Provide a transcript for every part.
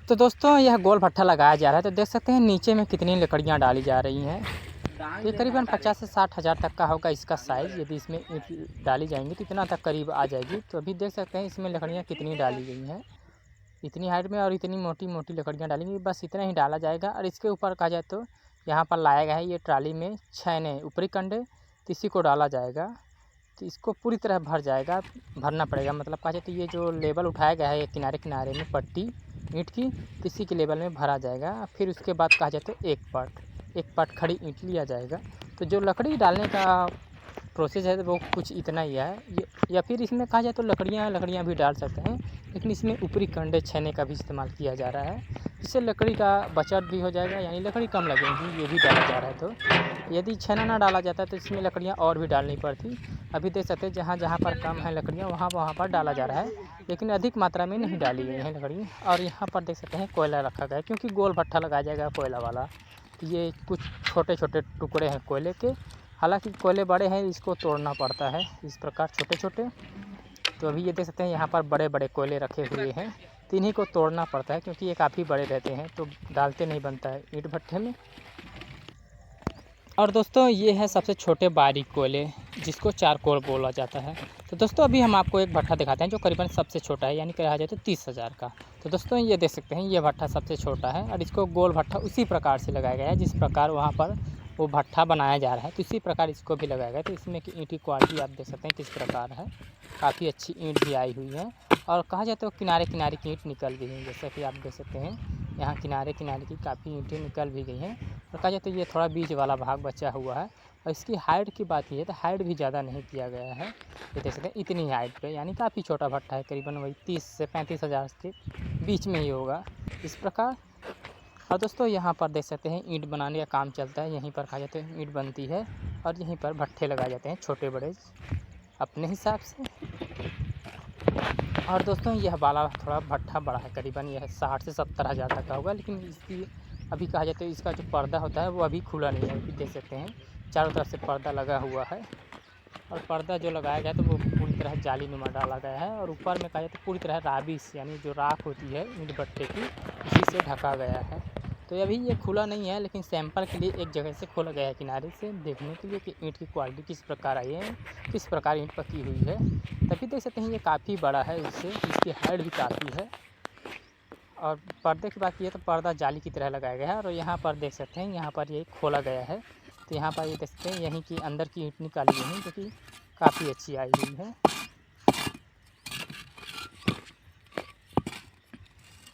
तो दोस्तों यह गोल भट्ठा लगाया जा रहा है। तो देख सकते हैं नीचे में कितनी लकड़ियाँ डाली जा रही हैं। ये करीबन 50 से 60 हज़ार तक का होगा इसका साइज़। यदि इसमें ईंट डाली जाएंगी तो इतना तक करीब आ जाएगी। तो अभी देख सकते हैं इसमें लकड़ियाँ कितनी डाली गई हैं, इतनी हाइट में और इतनी मोटी मोटी लकड़ियाँ डालेंगी। बस इतना ही डाला जाएगा। और इसके ऊपर कहा जाए तो यहाँ पर लाया गया है ये ट्राली में छैने ऊपरी कंडे, तो इसी को डाला जाएगा। तो इसको पूरी तरह भर जाएगा, भरना पड़ेगा। मतलब कहा जाए तो ये जो लेवल उठाया गया है किनारे किनारे में पट्टी ईंट की, तो इसी के लेवल में भरा जाएगा। फिर उसके बाद कहा जाए तो एक पार्ट खड़ी ईंट लिया जाएगा। तो जो लकड़ी डालने का प्रोसेस है वो कुछ इतना ही है। या फिर इसमें कहा जाए तो लकड़ियाँ भी डाल सकते हैं, लेकिन इसमें ऊपरी कंडे छैने का भी इस्तेमाल किया जा रहा है। इससे लकड़ी का बचत भी हो जाएगा, यानी लकड़ी कम लगेगी। ये भी डाला जा रहा है। तो यदि छैना ना डाला जाता तो इसमें लकड़ियाँ और भी डालनी पड़ती। अभी देख सकते हैं जहाँ पर कम है लकड़ियाँ वहाँ पर डाला जा रहा है, लेकिन अधिक मात्रा में नहीं डाली गई हैं लकड़ी। और यहाँ पर देख सकते हैं कोयला रखा गया है, क्योंकि गोल भट्ठा लगाया जाएगा कोयला वाला। तो ये कुछ छोटे छोटे टुकड़े हैं कोयले के। हालांकि कोयले बड़े हैं, इसको तोड़ना पड़ता है इस प्रकार छोटे छोटे। तो अभी ये देख सकते हैं यहाँ पर बड़े बड़े कोयले रखे हुए हैं, तो इन्हीं को तोड़ना पड़ता है क्योंकि ये काफ़ी बड़े रहते हैं, तो डालते नहीं बनता है ईंट भट्ठे में। और दोस्तों ये है सबसे छोटे बारीक कोयले, जिसको चारकोल बोला जाता है। तो दोस्तों अभी हम आपको एक भट्ठा दिखाते हैं जो करीबन सबसे छोटा है, यानी कहा जाए तो 30,000 का। तो दोस्तों ये देख सकते हैं ये भट्ठा सबसे छोटा है, और इसको गोल भट्ठा उसी प्रकार से लगाया गया है जिस प्रकार वहाँ पर वो भट्ठा बनाया जा रहा है। तो इसी प्रकार इसको भी लगाया गया है। तो इसमें की ईंट की क्वालिटी आप देख सकते हैं किस प्रकार है, काफ़ी अच्छी ईंट भी आई हुई है। और कहा जाए तो किनारे किनारे की ईंट निकल गई हैं, जैसा कि आप देख सकते हैं यहाँ किनारे किनारे की काफ़ी ईंटें निकल भी गई हैं। और कहा जाए तो ये थोड़ा बीच वाला भाग बचा हुआ है। और इसकी हाइट की बात की है तो हाइट भी ज़्यादा नहीं किया गया है। ये देख सकते हैं इतनी हाइट पे, यानी काफ़ी छोटा भट्ठा है, करीबन वही 30 से 35 हज़ार के बीच में ही होगा इस प्रकार। और दोस्तों यहाँ पर देख सकते हैं ईंट बनाने का काम चलता है। यहीं पर कहा जाता है ईंट बनती है, और यहीं पर भट्ठे लगाए जाते हैं छोटे बड़े अपने हिसाब से। और दोस्तों यह वाला थोड़ा भट्ठा बड़ा है, करीबन यह 60 से 70 हज़ार तक का होगा। लेकिन इसकी अभी कहा जाए तो इसका जो पर्दा होता है वो अभी खुला नहीं है। अभी देख सकते हैं चारों तरफ से पर्दा लगा हुआ है, और पर्दा जो लगाया गया तो वो पूरी तरह जालीनुमा डाला गया है। और ऊपर में कहा जाए तो पूरी तरह राबिस यानी जो राख होती है ईंट भट्ठे की, उसी से ढका गया है। तो अभी ये खुला नहीं है, लेकिन सैंपल के लिए एक जगह से खोला गया है किनारे से, देखने के लिए कि ईंट की क्वालिटी किस प्रकार आई है, किस प्रकार ईंट पकी हुई है। तभी देख सकते हैं ये काफ़ी बड़ा है, इससे इसकी हाइट भी काफ़ी है। और पर्दे की बात की है तो पर्दा जाली की तरह लगाया गया है। और यहाँ पर देख सकते हैं यहाँ पर ये खोला गया है, तो यहाँ पर ये देख सकते हैं यहीं की अंदर की ईंट निकाली गई है, जो कि काफ़ी अच्छी आई हुई है।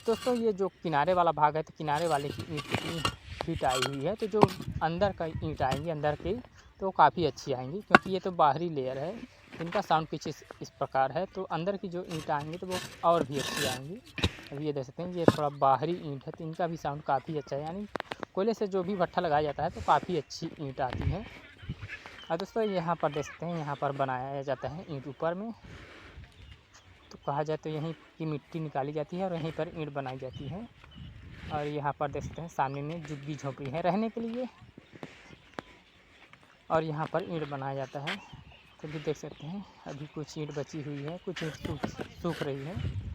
दोस्तों ये जो किनारे वाला भाग है तो किनारे वाले की ईंट कितनी फिट आई हुई है, तो जो अंदर का ईंट आएंगी अंदर की तो काफ़ी अच्छी आएंगी, क्योंकि ये तो बाहरी लेयर है, इनका साउंड पिच इस प्रकार है। तो अंदर की जो ईंट आएंगी तो वो और भी अच्छी आएंगी। अभी ये देख सकते हैं ये थोड़ा बाहरी ईंट है, तो इनका भी साउंड काफ़ी अच्छा है। यानी कोयले से जो भी भट्ठा लगाया जाता है तो काफ़ी अच्छी ईंट आती है। और दोस्तों यहाँ पर देख सकते हैं यहाँ पर बनाया जाता है ईंट ऊपर में। तो कहा जाए तो यहीं की मिट्टी निकाली जाती है और यहीं पर ईंट बनाई जाती है। और यहाँ पर देख सकते हैं सामने में झुग्गी झोंपड़ी है रहने के लिए, और यहाँ पर ईंट बनाया जाता है। तो भी देख सकते हैं अभी कुछ ईंट बची हुई है, कुछ ईंट सूख रही है।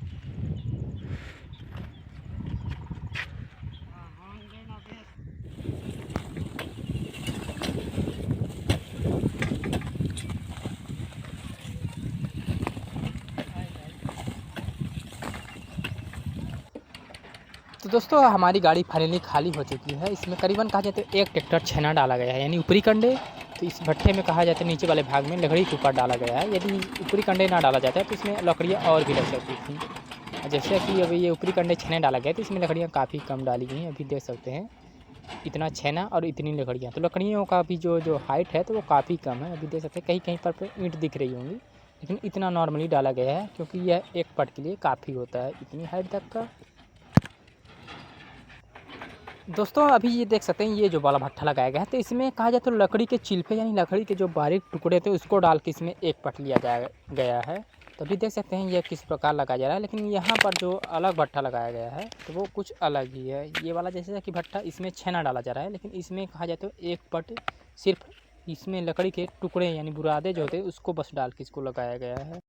तो दोस्तों हमारी गाड़ी फाइनली खाली हो चुकी है। इसमें करीबन कहा जाए तो एक ट्रैक्टर छेना डाला गया है, यानी ऊपरी कंडे। तो इस भट्ठे में कहा जाता है नीचे वाले भाग में लकड़ी के ऊपर डाला गया है। यदि ऊपरी कंडे ना डाला जाता है तो इसमें लकड़ियाँ और भी लग सकती थी। जैसे कि अभी ये ऊपरी कंडे छेने डाला गया तो इसमें लकड़ियाँ काफ़ी कम डाली गई हैं। अभी देख सकते हैं इतना छेना और इतनी लकड़ियाँ, तो लकड़ियों का भी जो हाइट है तो वो काफ़ी कम है। अभी देख सकते हैं कहीं कहीं पर ईंट दिख रही होंगी, लेकिन इतना नॉर्मली डाला गया है क्योंकि यह एक पट के लिए काफ़ी होता है इतनी हाइट तक का। दोस्तों अभी ये देख सकते हैं ये जो वाला भट्ठा लगाया गया है, तो इसमें कहा जाए तो लकड़ी के चिल्फे यानी लकड़ी के जो बारीक टुकड़े थे उसको डाल के इसमें एक पट लिया गया है। तो अभी देख सकते हैं ये किस प्रकार लगाया जा रहा है। लेकिन यहाँ पर जो अलग भट्ठा लगाया गया है तो वो कुछ अलग ही है। ये वाला जैसे कि भट्ठा इसमें छेना डाला जा रहा है, लेकिन इसमें कहा जाए तो एक पट सिर्फ इसमें लकड़ी के टुकड़े यानी बुरादे जो होते हैं उसको बस डाल के इसको लगाया गया है।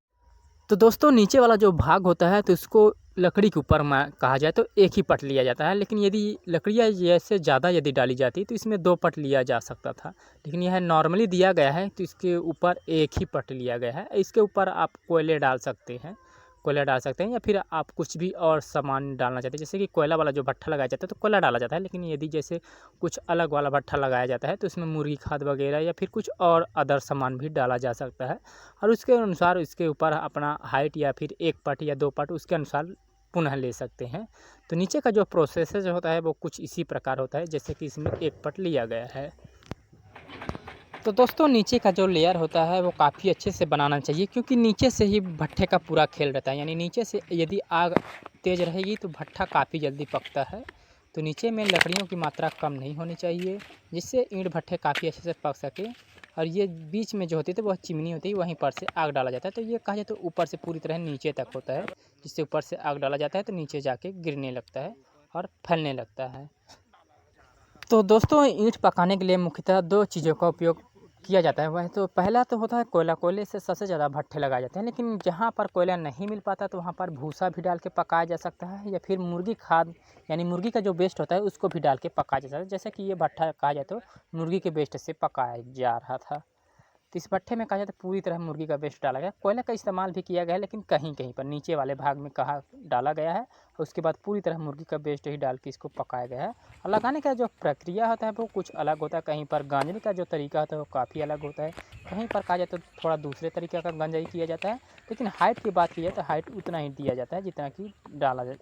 तो दोस्तों नीचे वाला जो भाग होता है तो इसको लकड़ी के ऊपर में कहा जाए तो एक ही पट लिया जाता है, लेकिन यदि लकड़ियाँ जैसे ज़्यादा यदि डाली जाती तो इसमें 2 पट लिया जा सकता था, लेकिन यह नॉर्मली दिया गया है तो इसके ऊपर एक ही पट लिया गया है। इसके ऊपर आप कोयले डाल सकते हैं, कोयला डाल सकते हैं या फिर आप कुछ भी और सामान डालना चाहते हैं, जैसे कि कोयला वाला जो भट्ठा लगाया जाता है तो कोयला डाला जाता है, लेकिन यदि जैसे कुछ अलग वाला भट्ठा लगाया जाता है तो इसमें मुर्गी खाद वगैरह या फिर कुछ और अदर सामान भी डाला जा सकता है, और उसके अनुसार इसके ऊपर अपना हाइट या फिर 1 पट या 2 पट उसके अनुसार पुनः ले सकते हैं। तो नीचे का जो प्रोसेस जो होता है वो कुछ इसी प्रकार होता है जैसे कि इसमें 1 पट लिया गया है। तो दोस्तों नीचे का जो लेयर होता है वो काफ़ी अच्छे से बनाना चाहिए, क्योंकि नीचे से ही भट्ठे का पूरा खेल रहता है, यानी नीचे से यदि आग तेज़ रहेगी तो भट्ठा काफ़ी जल्दी पकता है। तो नीचे में लकड़ियों की मात्रा कम नहीं होनी चाहिए, जिससे ईंट भट्ठे काफ़ी अच्छे से पक सके। और ये बीच में जो होती है वह चिमनी होती है, वहीं पर से आग डाला जाता है। तो ये कहा जाए तो ऊपर से पूरी तरह नीचे तक होता है, जिससे ऊपर से आग डाला जाता है तो नीचे जाके गिरने लगता है और फैलने लगता है। तो दोस्तों ईंट पकाने के लिए मुख्यतः 2 चीज़ों का उपयोग किया जाता है। वह तो पहला तो होता है कोयला, कोयले से सबसे ज़्यादा भट्ठे लगाए जाते हैं, लेकिन जहाँ पर कोयला नहीं मिल पाता तो वहाँ पर भूसा भी डाल के पकाया जा सकता है, या फिर मुर्गी खाद यानी मुर्गी का जो वेस्ट होता है उसको भी डाल के पकाया जा सकता है। जैसे कि ये भट्ठा कहा जाए तो मुर्गी के वेस्ट से पकाया जा रहा था। तो इस भट्ठे में कहा जाए तो पूरी तरह मुर्गी का वेस्ट डाला गया, कोयले का इस्तेमाल भी किया गया है, लेकिन कहीं कहीं पर नीचे वाले भाग में कहा डाला गया है, और उसके बाद पूरी तरह मुर्गी का वेस्ट ही डाल के इसको पकाया गया है। और लगाने का जो प्रक्रिया होता है वो कुछ अलग होता है, कहीं पर गांजने का जो तरीका होता है वो काफ़ी अलग होता है, कहीं पर कहा जाए तो थोड़ा दूसरे तरीके का गंजाई किया जाता है। लेकिन हाइट की बात की जाए तो हाइट उतना ही दिया जाता है जितना कि डाला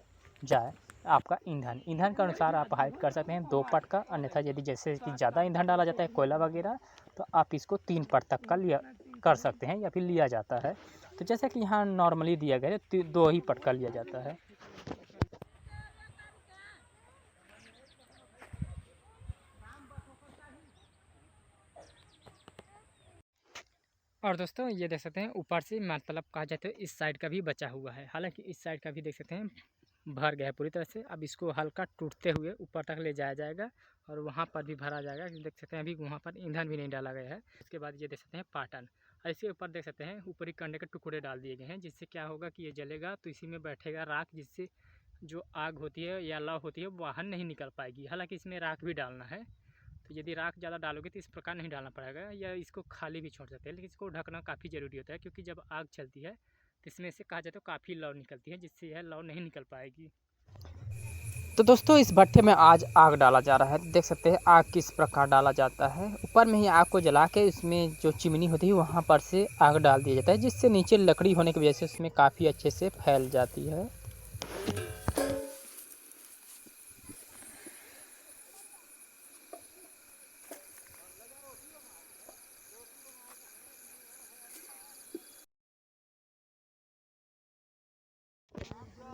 जाए आपका ईंधन के अनुसार आप हाइट कर सकते हैं 2 पट का, अन्यथा यदि जैसे कि ज़्यादा ईंधन डाला जाता है कोयला वगैरह तो आप इसको 3 पट तक का लिया कर सकते हैं या फिर लिया जाता है। तो जैसे कि यहाँ नॉर्मली दिया गया है 2 ही पट का लिया जाता है। और दोस्तों ये देख सकते हैं ऊपर से मतलब कहा जाए तो इस साइड का भी बचा हुआ है, हालांकि इस साइड का भी देख सकते हैं भर गया है पूरी तरह से। अब इसको हल्का टूटते हुए ऊपर तक ले जाया जाएगा और वहाँ पर भी भरा जाएगा। देख सकते हैं अभी वहाँ पर ईंधन भी नहीं डाला गया है। उसके बाद ये देख सकते हैं पाटन, और इसके ऊपर देख सकते हैं ऊपरी कंडे के टुकड़े डाल दिए गए हैं, जिससे क्या होगा कि ये जलेगा तो इसी में बैठेगा राख, जिससे जो आग होती है या लौ होती है बाहर नहीं निकल पाएगी। हालाँकि इसमें राख भी डालना है, तो यदि राख ज़्यादा डालोगे तो इस प्रकार नहीं डालना पड़ेगा, या इसको खाली भी छोड़ सकते हैं, लेकिन इसको ढकना काफ़ी ज़रूरी होता है, क्योंकि जब आग चलती है तो इसमें से कहा जाए तो काफ़ी लौ निकलती है, जिससे यह लौ नहीं निकल पाएगी। तो दोस्तों इस भट्ठे में आज आग डाला जा रहा है, देख सकते हैं आग किस प्रकार डाला जाता है। ऊपर में ही आग को जला के इसमें जो चिमनी होती है वहाँ पर से आग डाल दिया जाता है, जिससे नीचे लकड़ी होने की वजह से उसमें काफ़ी अच्छे से फैल जाती है।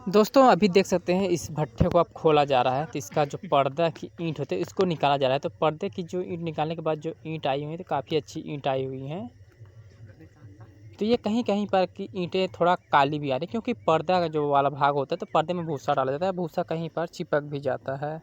दोस्तों अभी देख सकते हैं इस भट्ठे को अब खोला जा रहा है, तो इसका जो पर्दा की ईंट होती है इसको निकाला जा रहा है। तो पर्दे की जो ईंट निकालने के बाद जो ईंट आई हुई है तो काफ़ी अच्छी ईंट आई हुई हैं। तो ये कहीं कहीं पर की ईंटें थोड़ा काली भी आ रही, क्योंकि पर्दा का जो वाला भाग होता है तो पर्दे में भूसा डाला जाता है, भूसा कहीं पर चिपक भी जाता है।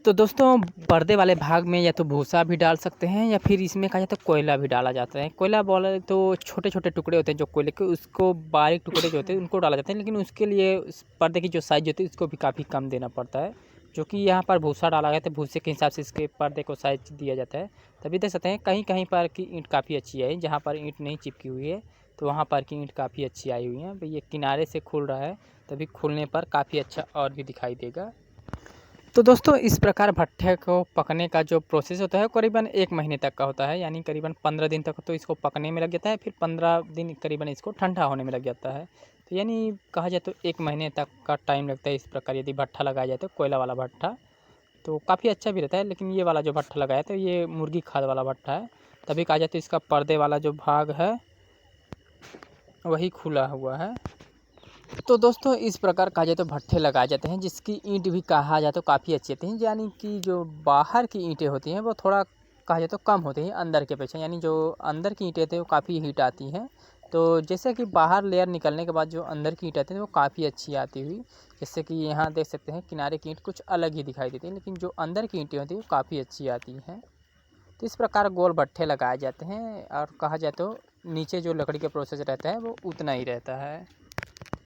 तो दोस्तों पर्दे वाले भाग में या तो भूसा भी डाल सकते हैं या फिर इसमें कहा जाए तो कोयला भी डाला जाता है। कोयला बोले तो छोटे छोटे टुकड़े होते हैं जो कोयले के, उसको बारीक टुकड़े जो होते हैं उनको डाला जाता है, लेकिन उसके लिए उस पर्दे की जो साइज़ होती है उसको भी काफ़ी कम देना पड़ता है। जो कि यहाँ पर भूसा डाला गया तो भूसे के हिसाब से इसके पर्दे को साइज दिया जाता है। तभी देख सकते हैं कहीं कहीं पर की ईंट काफ़ी अच्छी है, जहाँ पर ईंट नहीं चिपकी हुई है तो वहाँ पर की ईंट काफ़ी अच्छी आई हुई है। ये किनारे से खुल रहा है, तभी खुलने पर काफ़ी अच्छा और भी दिखाई देगा। तो दोस्तों इस प्रकार भट्ठे को पकने का जो प्रोसेस होता है करीबन 1 महीने तक का होता है, यानी करीबन 15 दिन तक तो इसको पकने में लग जाता है, फिर 15 दिन करीबन इसको ठंडा होने में लग जाता है। तो यानी कहा जाए तो 1 महीने तक का टाइम लगता है इस प्रकार यदि भट्ठा लगाया जाए तो, कोयला वाला भट्ठा तो काफ़ी अच्छा भी रहता है। लेकिन ये वाला जो भट्ठा लगाया तो ये मुर्गी खाद वाला भट्ठा है, तभी कहा जाए तो इसका पर्दे वाला जो भाग है वही खुला हुआ है। तो दोस्तों इस प्रकार कहा जाए तो भट्ठे लगाए जाते हैं, जिसकी ईंट भी कहा जाए तो काफ़ी अच्छी होती हैं, यानी कि जो बाहर की ईंटें होती हैं वो थोड़ा कहा जाए तो कम होती हैं अंदर के अपेक्षा, यानी जो अंदर की ईंटें होती हैं वो काफ़ी हीट आती हैं। तो जैसे कि बाहर लेयर निकलने के बाद जो अंदर की ईंट आती है वो काफ़ी अच्छी आती हुई, जैसे कि यहाँ देख सकते हैं किनारे की ईंट कुछ अलग ही दिखाई देती है, लेकिन जो अंदर की ईंटें होती हैं वो काफ़ी अच्छी आती हैं। तो इस प्रकार गोल भट्ठे लगाए जाते हैं, और कहा जाए तो नीचे जो लकड़ी का प्रोसेस रहता है वो उतना ही रहता है।